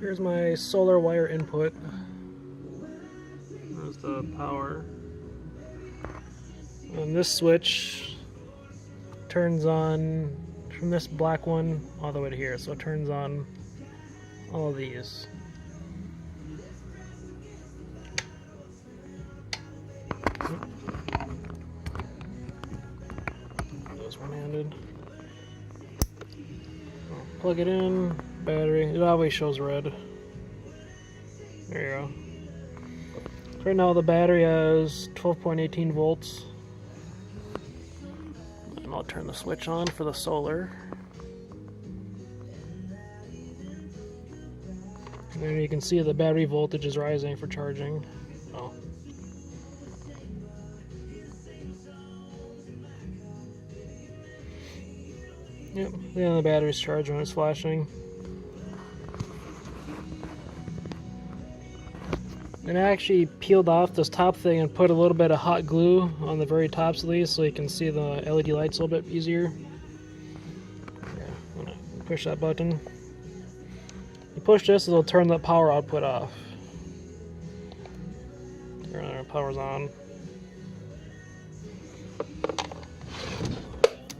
Here's my solar wire input. There's the power. And this switch turns on from this black one all the way to here, so it turns on all of these. That was one-handed. Plug it in, battery. It always shows red. There you go. Right now the battery has 12.18 volts. And I'll turn the switch on for the solar. And then you can see the battery voltage is rising for charging. Oh. Yep, yeah, the battery's charged when it's flashing. And I actually peeled off this top thing and put a little bit of hot glue on the very tops of these so you can see the LED lights a little bit easier. Yeah, I'm gonna push that button. You push this, it'll turn the power output off. There, power's on.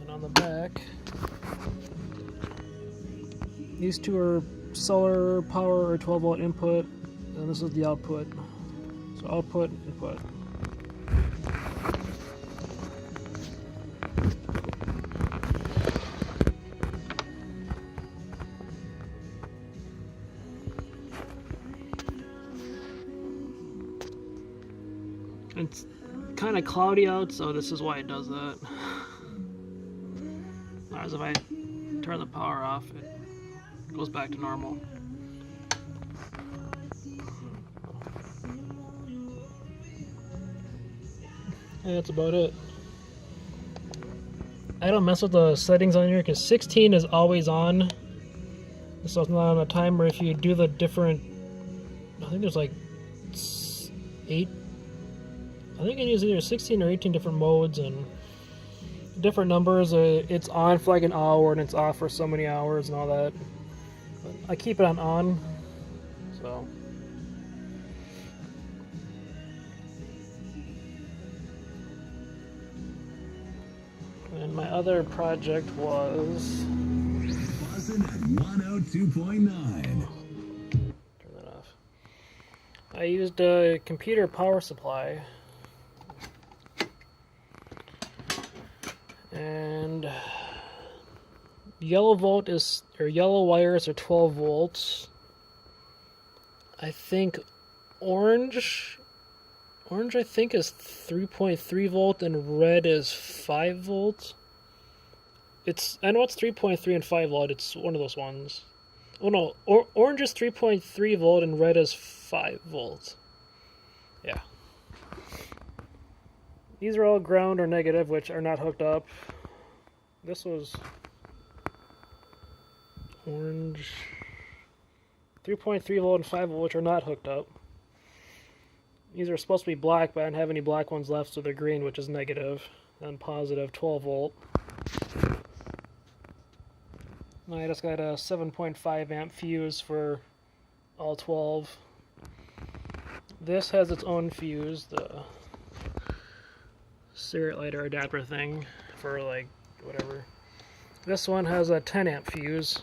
And on the back, these two are solar power or 12 volt input, and this is the output. So output, input. It's kind of cloudy out, so this is why it does that. Whereas if I turn the power off, it goes back to normal. And that's about it. I don't mess with the settings on here because 16 is always on. So it's not on a timer. If you do the different, I think there's like 8. I think it is either 16 or 18 different modes and different numbers. It's on for like an hour and it's off for so many hours and all that. But I keep it on, so. And my other project was Buzzing at 102.9. Turn that off. I used a computer power supply. And yellow wires are 12 volts. I think orange I think is 3.3 volt and red is 5 volts. I know it's 3.3 and 5 volt. It's one of those ones. Oh no, orange is 3.3 volt and red is 5 volts. Yeah. These are all ground or negative, which are not hooked up. This was orange. 3.3 volt and 5 volt, which are not hooked up. These are supposed to be black, but I don't have any black ones left, so they're green, which is negative, and positive 12 volt. I just got a 7.5 amp fuse for all 12. This has its own fuse, the cigarette lighter adapter thing for like whatever. This one has a 10 amp fuse,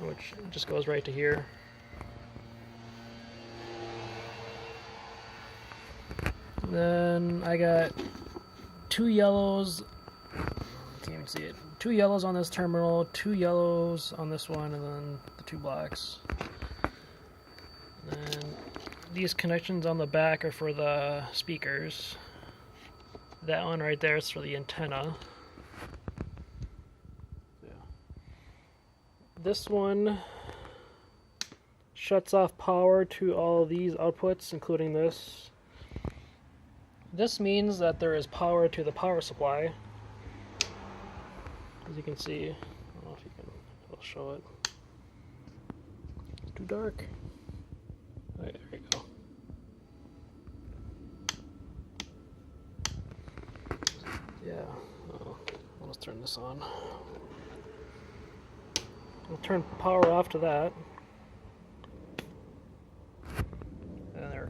which just goes right to here. Then I got 2 yellows, can't even see it, 2 yellows on this terminal, 2 yellows on this one, and then the 2 blacks. And these connections on the back are for the speakers. That one right there is for the antenna. Yeah. This one shuts off power to all of these outputs, including this. This means that there is power to the power supply. As you can see, I don't know if you can, I'll show it. It's too dark. Right, there you go. Yeah, let's turn this on. I'll turn power off to that.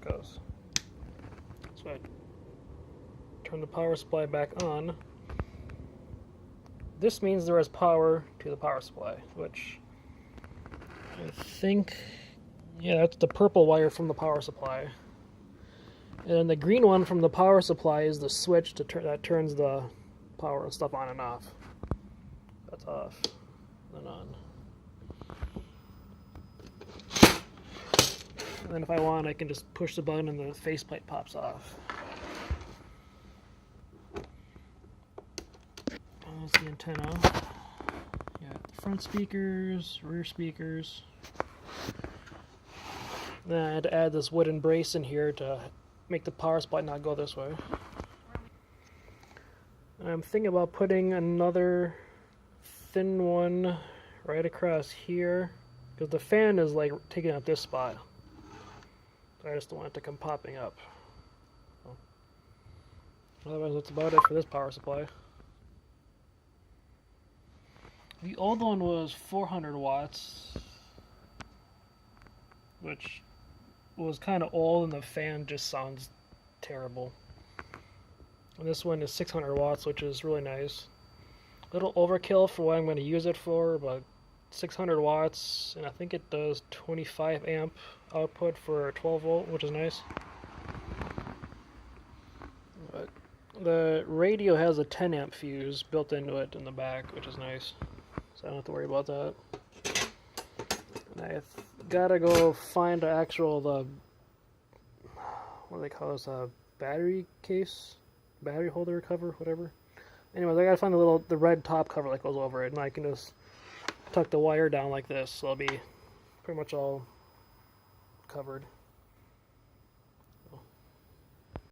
goes. So I turn the power supply back on. This means there is power to the power supply, which I think, yeah, that's the purple wire from the power supply. And then the green one from the power supply is the switch that turns the power and stuff on and off. That's off, then on. And then if I want, I can just push the button and the faceplate pops off. That's the antenna. Yeah, front speakers, rear speakers. Then I had to add this wooden brace in here to make the power supply not go this way. And I'm thinking about putting another thin one right across here, because the fan is like taking up this spot. I just don't want it to come popping up. So, otherwise, that's about it for this power supply. The old one was 400 watts, which was kind of old, and the fan just sounds terrible. And this one is 600 watts, which is really nice. A little overkill for what I'm going to use it for, but 600 watts, and I think it does 25 amp output for 12 volt, which is nice. But the radio has a 10 amp fuse built into it in the back, which is nice, so I don't have to worry about that. And I gotta go find the actual, what do they call this, battery case? Battery holder cover, whatever. Anyways, I gotta find the red top cover that goes over it, and I can just tuck the wire down like this, so it'll be pretty much all covered.